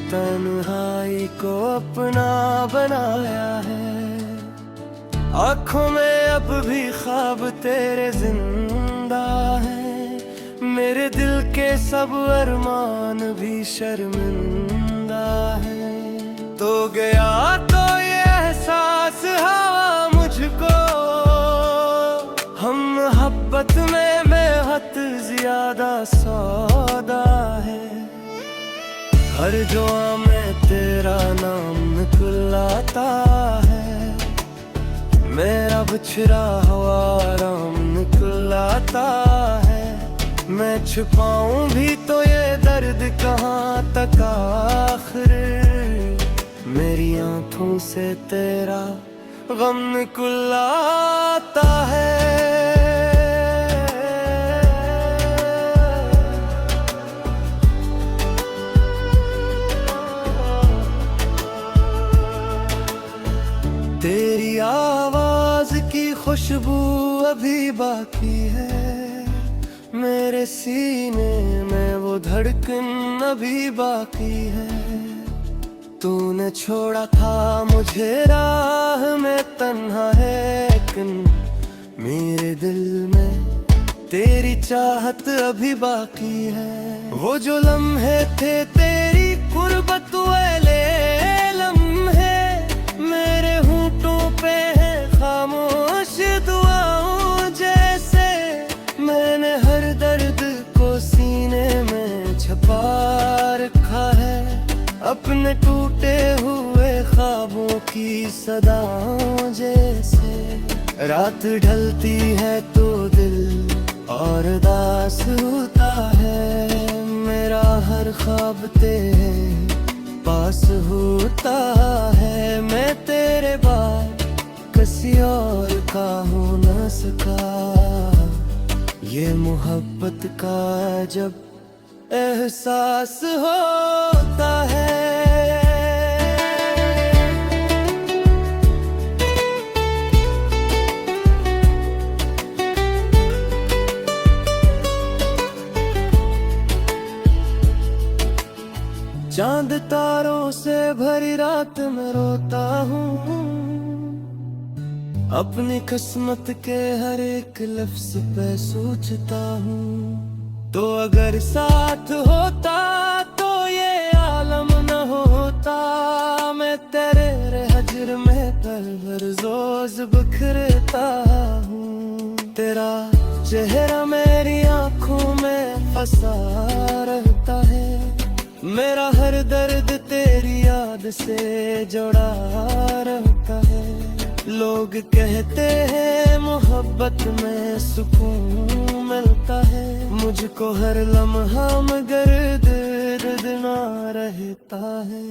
तन्हाई को अपना बनाया है। आँखों में अब भी ख्वाब तेरे जिंदा है, मेरे दिल के सब अरमान भी शर्मिंदा है। तो गया तो ये एहसास हवा मुझको, हम मोहब्बत में बेहद ज्यादा सौदा है। हर दुआ में तेरा नाम निकलाता है, मेरा बिछड़ा हुआ आराम निकलाता है। मैं छुपाऊं भी तो ये दर्द कहाँ तक आखिर, मेरी आंखों से तेरा गम निकलाता है। तेरी आवाज की खुशबू अभी बाकी है, मेरे सीने में वो धड़कन अभी बाकी है। तूने छोड़ा था मुझे राह में तन्हा है, लेकिन मेरे दिल में तेरी चाहत अभी बाकी है। वो जो लम्हे थे तेरी कुर्बत वाले लम्हे, मेरे होंठों पे है खामोश दुआओं जैसे। मैंने हर दर्द को सीने में छुपा रखा है, अपने टूटे हुए ख्वाबों की सदाओं जैसे। रात ढलती है तो दिल और दास होता है, मेरा हर ख्वाब तेरे पास होता है। मैं तेरे बाद किसी और का हो न सका, ये मोहब्बत का जब एहसास होता है। चांद तारों से भरी रात में रोता हूँ, अपनी किस्मत के हर एक लफ्ज पे सोचता हूँ। तो अगर साथ होता तो ये आलम न होता, मैं तेरे हजर में पल भर रोज बिखरता हूँ। तेरा चेहरा मेरी आंखों में फंसा रहता है, मेरा हर दर्द तेरी याद से जुड़ा रहता है। लोग कहते हैं मोहब्बत में सुकून मिलता है, मुझको हर लम्हा मगर दर्द ना रहता है।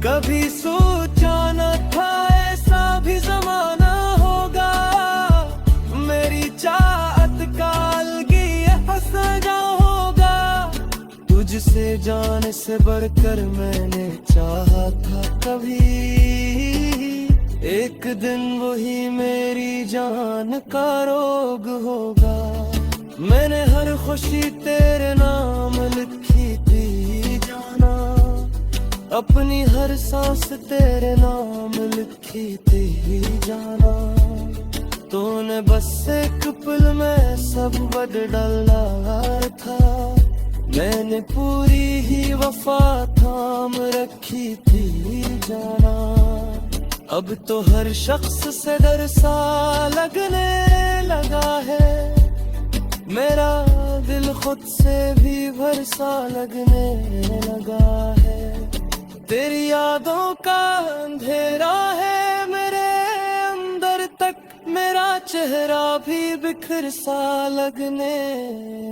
कभी सोचा न था ऐसा भी जमाना होगा, मेरी चाहत का अलगी सजा होगा। तुझसे जान से बढ़कर मैंने चाहा था कभी, एक दिन वही मेरी जान का रोग होगा। मैंने हर खुशी तेरे नाम लिखी थी जाना, अपनी हर सांस तेरे नाम लिखी थी जाना। तूने बस एक पल में सब बदला था, मैंने पूरी ही वफा थाम रखी थी जाना। अब तो हर शख्स से डर सा लगने लगा है, मेरा दिल खुद से भी भरसा लगने लगा है। तेरी यादों का अंधेरा है मेरे अंदर तक, मेरा चेहरा भी बिखर सा लगने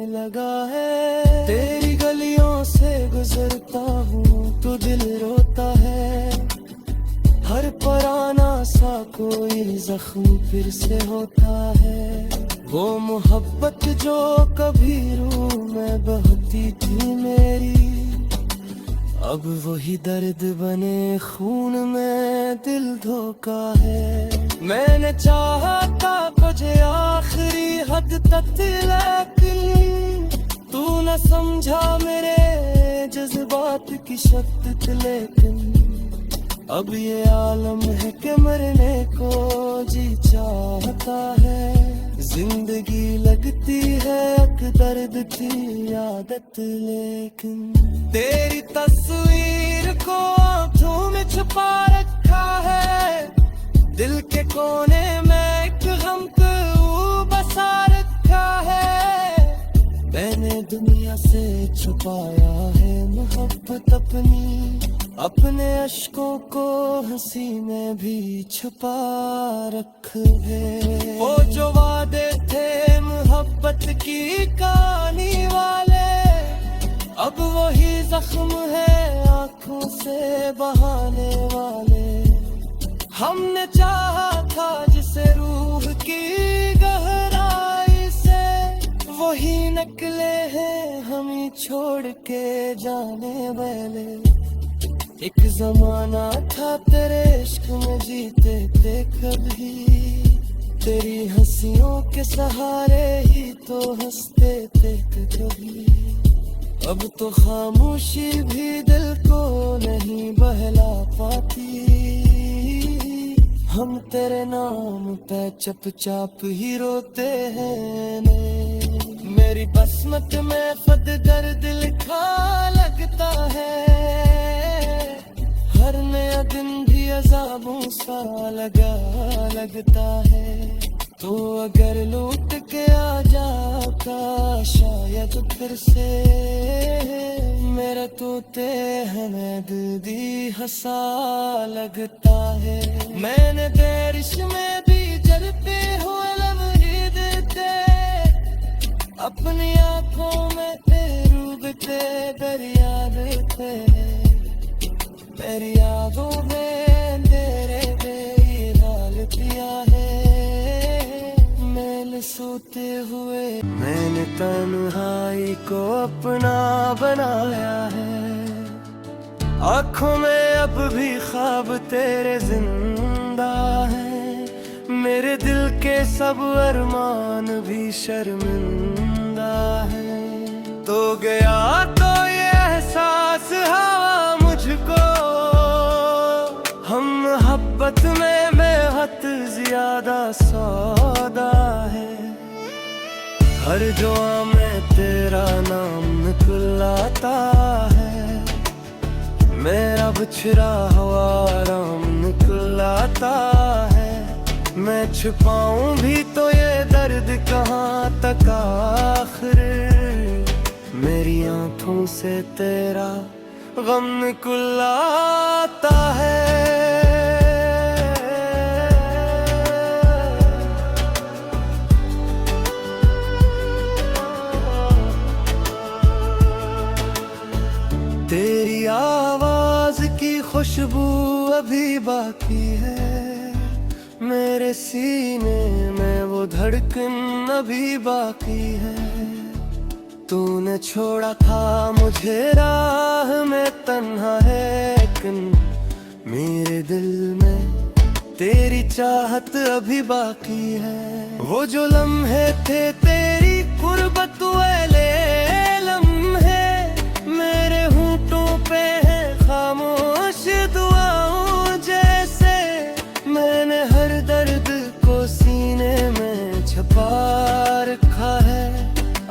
लगा है। तेरी गलियों से गुजरता हूँ तो दिल रोता है, हर पुराना सा कोई जख्म फिर से होता है। वो मोहब्बत जो कभी रूह में बहती थी मेरी, अब वही दर्द बने खून में दिल धोखा है। मैंने चाहा था तुझे आखिरी हद तक, लेकिन तू न समझा मेरे जज्बात की शक्ति, लेकिन अब ये आलम है कि मरने को जी चाहता है। जिंदगी लगती है एक दर्द की आदत, लेकिन तेरी तस्वीर को आंखों में छुपा रखा है। दिल के कोने में एक गम को बसा रखा है। मैंने दुनिया से छुपाया है मोहब्बत अपनी, अपने अश्कों को हंसी में भी छुपा रखे। वो जो वादे थे मोहब्बत की कहानी वाले, अब वही जख्म है आंखों से बहाने वाले। हमने चाहा था जिसे रूह की गहराई से, वही निकले हैं हम ही छोड़ के जाने वाले। एक जमाना था तेरे इश्क में जीते थे कभी, तेरी हंसियों के सहारे ही तो हंसते थे कभी। अब तो खामोशी भी दिल को नहीं बहला पाती, हम तेरे नाम पे चुपचाप ही रोते हैं ने। मेरी बसमत में खुद दर्द लिखा लगता है, हर नया दिन भी अज़ाबों सा लगा लगता है। तो अगर लौट के आ जाता शायद फिर से, मेरा तो तेहमद दी हंसा लगता है। मैंने बारिश में भी जलते हुए लम्हे देते, अपनी आंखों में डूबते दरिया देते। मेरी यादों में तेरे बेहाल किया है, मैंने सोते हुए मैंने तन्हाई को अपना बनाया है। आँखों में अब भी ख्वाब तेरे जिंदा है, मेरे दिल के सब अरमान भी शर्मिंदा है। तो गया तो ये एहसास हवा मुझको, हम मोहब्बत में बेहद ज्यादा सौदा है। हर दुआ में तेरा नाम निकलाता है, मेरा बिछड़ा हुआ आराम निकलाता है। मैं छुपाऊं भी तो ये दर्द कहाँ तक आखिर, मेरी आंखों से तेरा गम निकलाता है। तेरी आवाज की खुशबू अभी बाकी है, मेरे सीने में वो धड़कन अभी बाकी है। तूने छोड़ा था मुझे राह में तन्हा है, लेकिन मेरे दिल में तेरी चाहत अभी बाकी है। वो जो लम्हे थे तेरी कुर्बत वाले लम्हे, मेरे होंठों पे है खामोश दुआओं जैसे। मैंने हर दर्द को सीने में छुपा रखा है,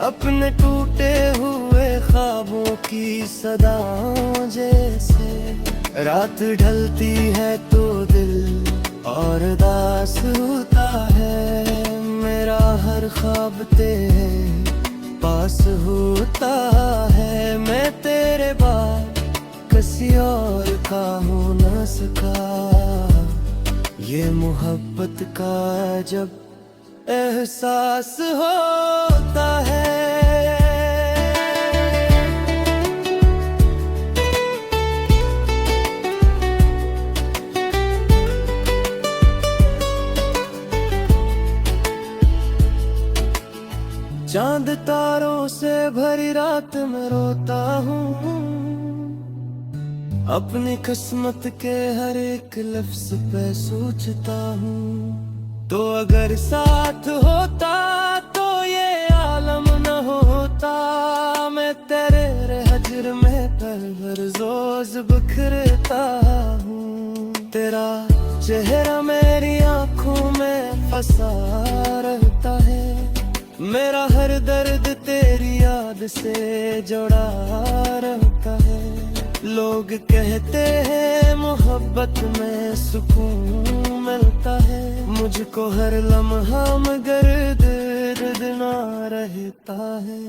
अपने टूटे हुए ख्वाबों की सदाओं जैसे। रात ढलती है तो दिल और दास होता है, मेरा हर ख्वाब तेरे पास होता है। मैं तेरे बाद किसी और का हो न सका, ये मोहब्बत का जब एहसास होता है। चांद तारों से भरी रात में रोता हूँ, अपनी किस्मत के हर एक लफ्ज पे सोचता हूँ। तो अगर साथ होता तो ये आलम न होता, मैं रोज बिखरता हूँ। तेरा चेहरा मेरी आंखों में फंसा रहता है। मेरा हर दर्द तेरी याद से जुड़ा रहता है। लोग कहते हैं मोहब्बत में सुकून मिलता है। मुझको हर लम्हा मगर दर्द ना रहता है।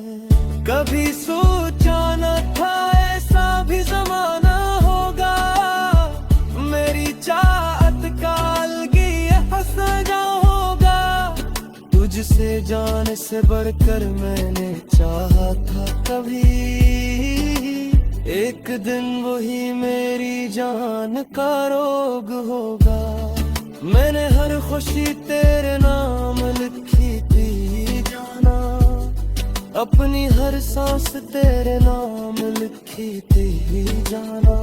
कभी सोचा न था ऐसा भी जमाना होगा। मेरी चाहत का अलगी सजा होगा। तुझसे जान से बढ़कर मैंने चाहा था कभी। एक दिन वही मेरी जान का रोग होगा। मैंने हर खुशी तेरे नाम लिखी थी जाना। अपनी हर सांस तेरे नाम लिखी थी जाना।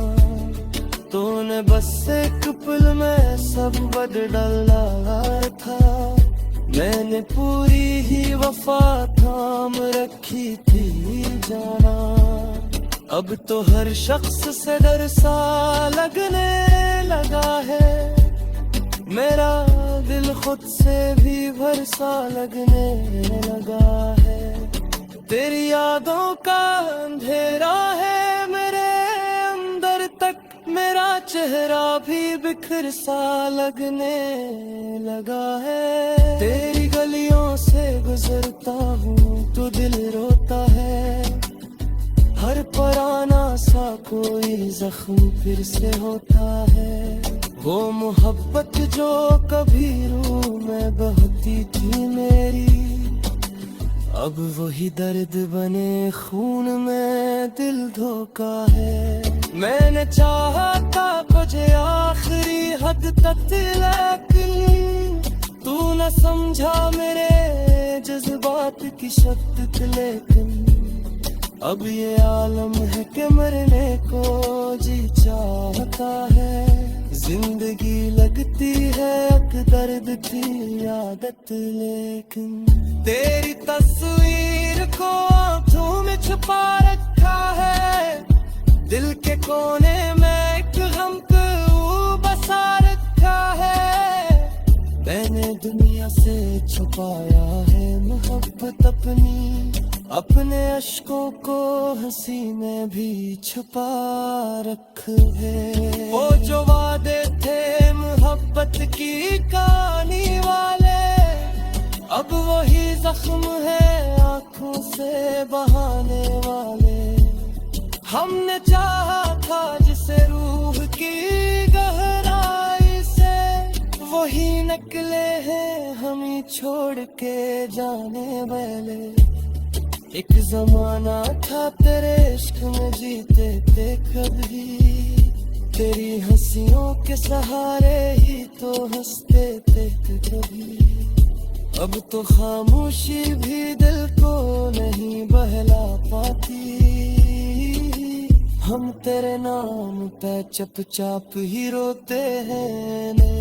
तूने बस एक पल में सब बदला था। मैंने पूरी ही वफा थाम रखी थी जाना। अब तो हर शख्स से डर सा लगने लगा है। मेरा दिल खुद से भी भरसा लगने लगा है। तेरी यादों का अंधेरा है मेरे अंदर तक। मेरा चेहरा भी बिखर सा लगने लगा है। तेरी गलियों से गुजरता हूँ तो दिल रोता है। हर पुराना सा कोई जख्म फिर से होता है। वो मोहब्बत जो कभी रूह में बहती थी मेरी, अब वही दर्द बने खून में दिल धोखा है। मैंने चाहा था तुझे आखिरी हद तक लेकिन तू न समझा मेरे जज्बात की शक्ति। लेकिन अब ये आलम है कि मरने को जी चाहता है। जिंदगी लगती है एक दर्द की आदत लेकिन तेरी तस्वीर को आंखों में छुपा रखा है। दिल के कोने में एक गम को बसा रखा है। मैंने दुनिया से छुपाया है मोहब्बत अपने अश्कों को हंसी में भी छुपा रखे है। वो जो वादे थे मोहब्बत की कहानी वाले, अब वही जख्म है आंखों से बहाने वाले। हमने चाहा था जिसे रूह की गहराई से, वही निकले हैं हम ही छोड़ के जाने वाले। एक जमाना था तेरे इश्क में जीते थे कभी, तेरी हंसियों के सहारे ही तो हंसते थे कभी। अब तो खामोशी भी दिल को नहीं बहला पाती। हम तेरे नाम पे चुपचाप ही रोते हैं ने।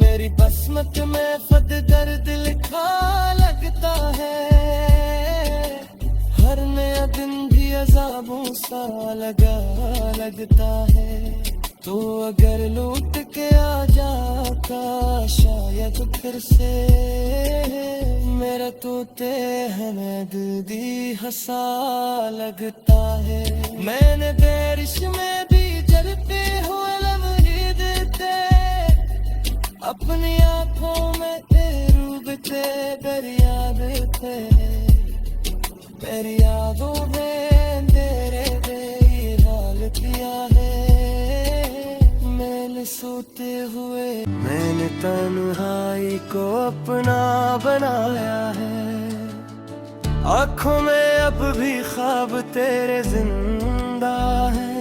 मेरी बसमत में खुद दर्द लिखा लगता है। हर नया दिन भी अज़ाबों सा लगता है। तो अगर लौट के आ जाता शायद फिर से, मेरा तोते हमें दिल दी हंसा लगता है। मैंने बारिश में भी जलते हुए लम्हे देते, अपनी आंखों में डूबते दरिया देते। मेरी यादों में तेरे हाल किया है। मैंने सोते हुए मैंने तन्हाई को अपना बनाया है। आँखों में अब भी ख्वाब तेरे जिंदा है।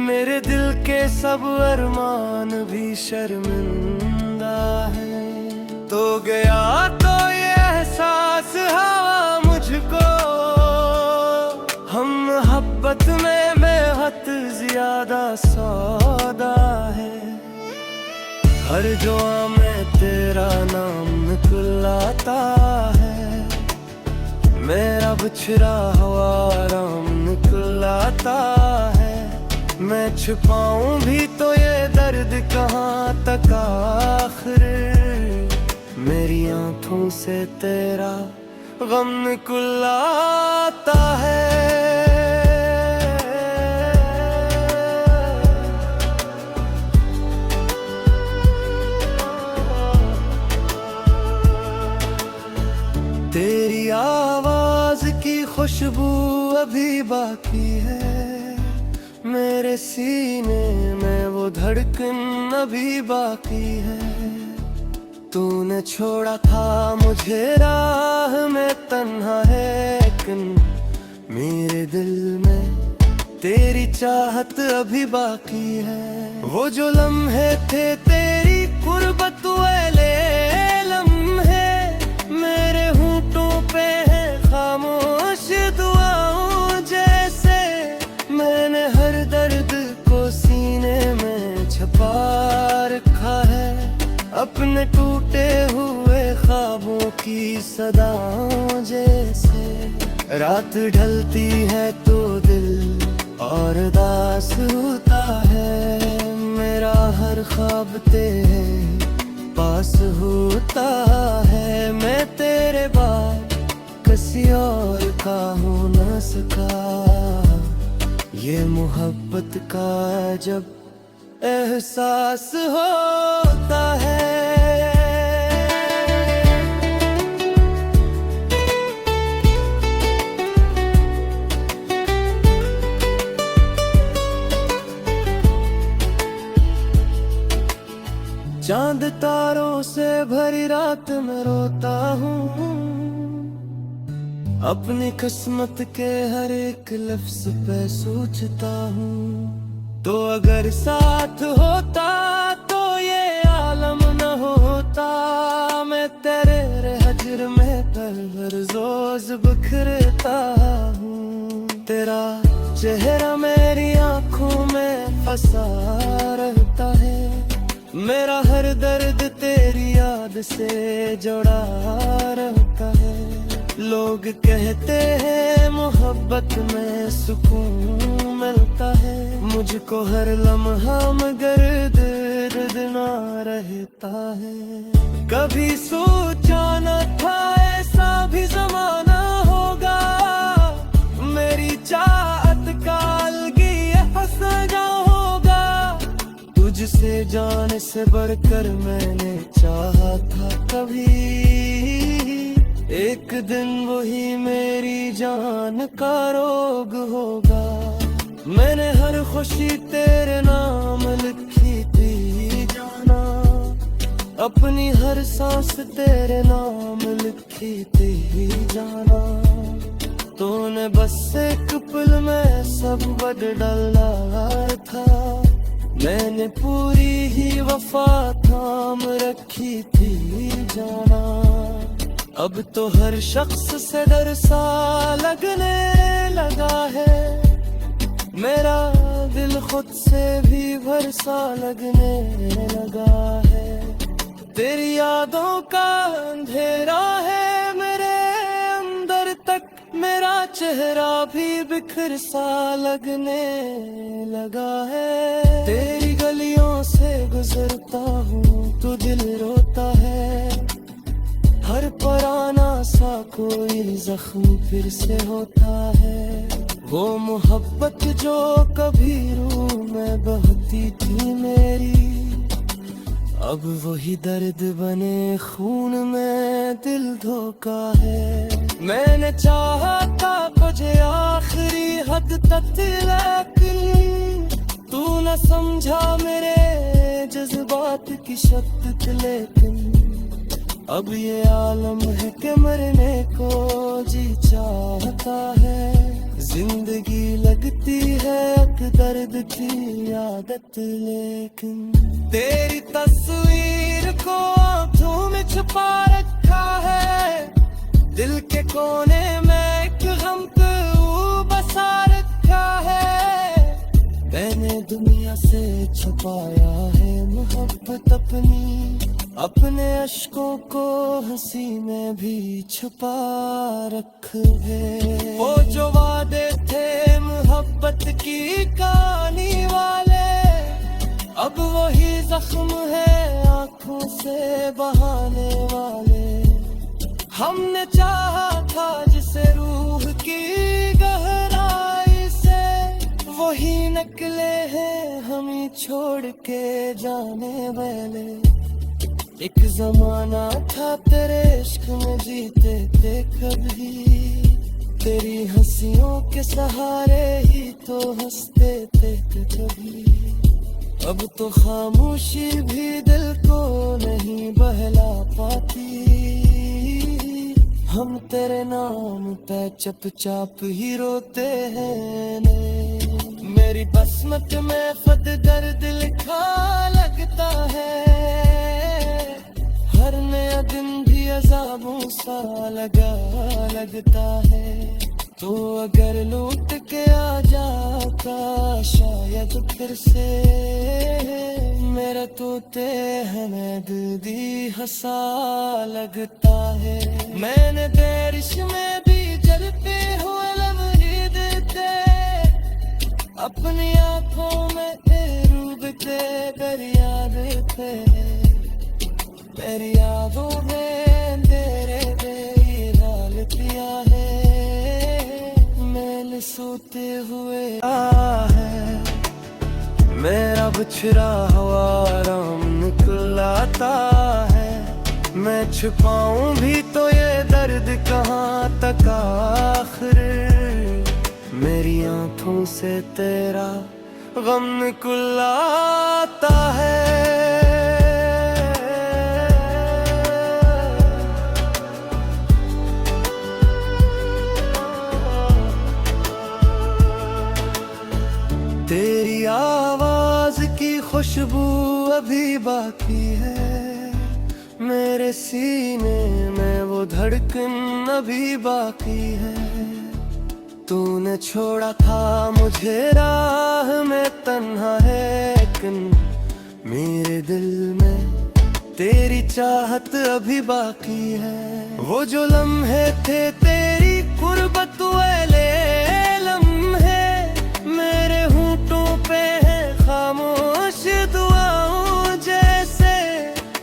मेरे दिल के सब अरमान भी शर्मिंदा है। तो गया तो ये एहसास हुआ मुझको, हम मोहब्बत में बेहद ज्यादा सौदा है। हर दुआ में तेरा नाम निकलाता है। मेरा बिछड़ा हुआ आराम निकलाता है। मैं छुपाऊं भी तो ये दर्द कहाँ तक आखिर, मेरी आंखों से तेरा गम निकल आता है। तेरी आवाज की खुशबू अभी बाकी है, मेरे सीने में वो धड़कन अभी बाकी है। तूने छोड़ा था मुझे राह में तन्हा है, लेकिन मेरे दिल में तेरी चाहत अभी बाकी है। वो जो लम्हे थे तेरी कुर्बत वाले लम्हे, मेरे होंठों पे है खामोश दुआओं जैसे। मैंने हर दर्द को सीने में छुपा रखा है, अपने टूटे हुए ख्वाबों की सदाओं जैसे। रात ढलती है तो दिल और दास होता है, मेरा हर ख्वाब तेरे पास होता है। मैं तेरे बाद किसी और का हो न सका, ये मोहब्बत का जब एहसास होता है। चांद तारों से भरी रात में रोता हूँ, अपनी किस्मत के हर एक लफ्ज पे सोचता हूँ। तो अगर साथ होता तो ये आलम न होता, मैं तेरे हजर में पल रोज बिखरता हूँ। तेरा चेहरा मेरी आंखों में फंसा रहता है, मेरा हर दर्द तेरी याद से जुड़ा रहता है। लोग कहते हैं मोहब्बत में सुकून मिलता है, मुझको हर लम्हा मगर दर्द ना रहता है। कभी सोचा न था ऐसा भी जमाना होगा, मेरी चाहत का अलगी हंसना होगा। तुझसे जाने से बढ़कर मैंने चाहा था कभी, एक दिन वही मेरी जान का रोग होगा। मैंने हर खुशी तेरे नाम लिखी थी जाना, अपनी हर सांस तेरे नाम लिखी थी जाना। तूने बस एक पल में सब बदला था, मैंने पूरी ही वफा थाम रखी थी जाना। अब तो हर शख्स से डर सा लगने लगा है, मेरा दिल खुद से भी भरसा लगने लगा है। तेरी यादों का अंधेरा है मेरे अंदर तक, मेरा चेहरा भी बिखर सा लगने लगा है। तेरी गलियों से गुजरता हूँ तो दिल रोता है, हर पुराना सा कोई जख्म फिर से होता है। वो मोहब्बत जो कभी रूह में बहती थी मेरी, अब वही दर्द बने खून में दिल धोखा है। मैंने चाहा था तुझे आखिरी हद तक, लेकिन तू न समझा मेरे जज्बात की शक्ति। लेकिन अब ये आलम है कि मरने को जी चाहता है, जिंदगी लगती है एक दर्द की आदत। लेकिन तेरी तस्वीर को आंखों में छुपा रखा है, दिल के कोने में एक गम को बसा रखा है। मैंने दुनिया से छुपाया है मोहब्बत अपनी, अपने अश्कों को हंसी में भी छुपा रख है। वो जो वादे थे मोहब्बत की कहानी वाले, अब वही जख्म है आंखों से बहाने वाले। हमने चाहा था जिसे रूह की गहराई से, वही निकले हैं हम ही छोड़ के जाने वाले। एक जमाना था तेरे इश्क में जीते थे कभी, तेरी हंसियों के सहारे ही तो हंसते थे कभी। अब तो खामोशी भी दिल को नहीं बहला पाती, हम तेरे नाम पे चुपचाप ही रोते हैं ने। मेरी बसमत में फद दर्द लिखा लगता है, हर नया दिन भी अज़ाबों सा लगा लगता है। तो अगर लौट के आ जाता शायद फिर से, मेरा तो हमें दी हंसा लगता है। मैंने बारिश में भी जलते हुए लम्हे देते, अपनी आंखों में डूबते दरिया देते। तेरी यादों में तेरे बेहाल पिया है, मैल सोते हुए है। मेरा बिछड़ा हुआ आराम निकल आता है, मैं छुपाऊं भी तो ये दर्द कहाँ तक आखिर। मेरी आंखों से तेरा गम निकल आता है। तेरी आवाज की खुशबू अभी बाकी है, मेरे सीने में वो धड़कन अभी बाकी है। तूने छोड़ा था मुझे राह में तन्हा है, लेकिन मेरे दिल में तेरी चाहत अभी बाकी है। वो जो लम्हे थे तेरी कुर्बत वाले लम्हे, मेरे होंठों पे है खामोश दुआओं जैसे।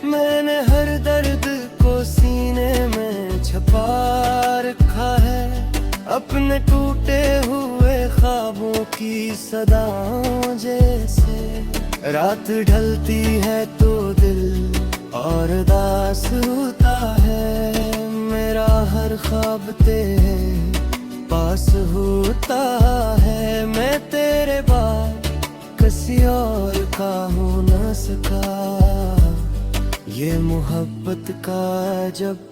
मैंने हर दर्द को सीने में छुपा रखा है, अपने टूटे हुए ख्वाबों की सदाओं जैसे। रात ढलती है तो दिल और उदास होता है, मेरा हर ख्वाब तेरे पास होता है। मैं तेरे बाद किसी और का हो न सका, ये मोहब्बत का जब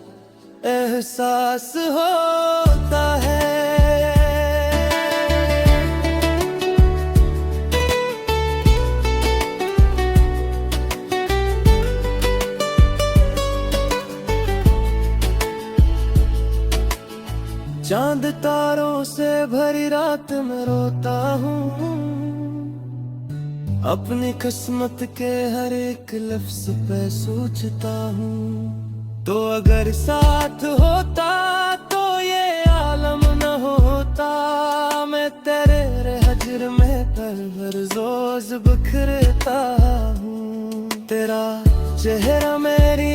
एहसास होता है। चांद तारों से भरी रात में रोता हूँ, अपनी किस्मत के हर एक लफ्ज पे सोचता हूँ। तो अगर साथ होता तो ये आलम न होता, मैं तेरे हजर में हर रोज बिखरता हूँ। तेरा चेहरा मेरी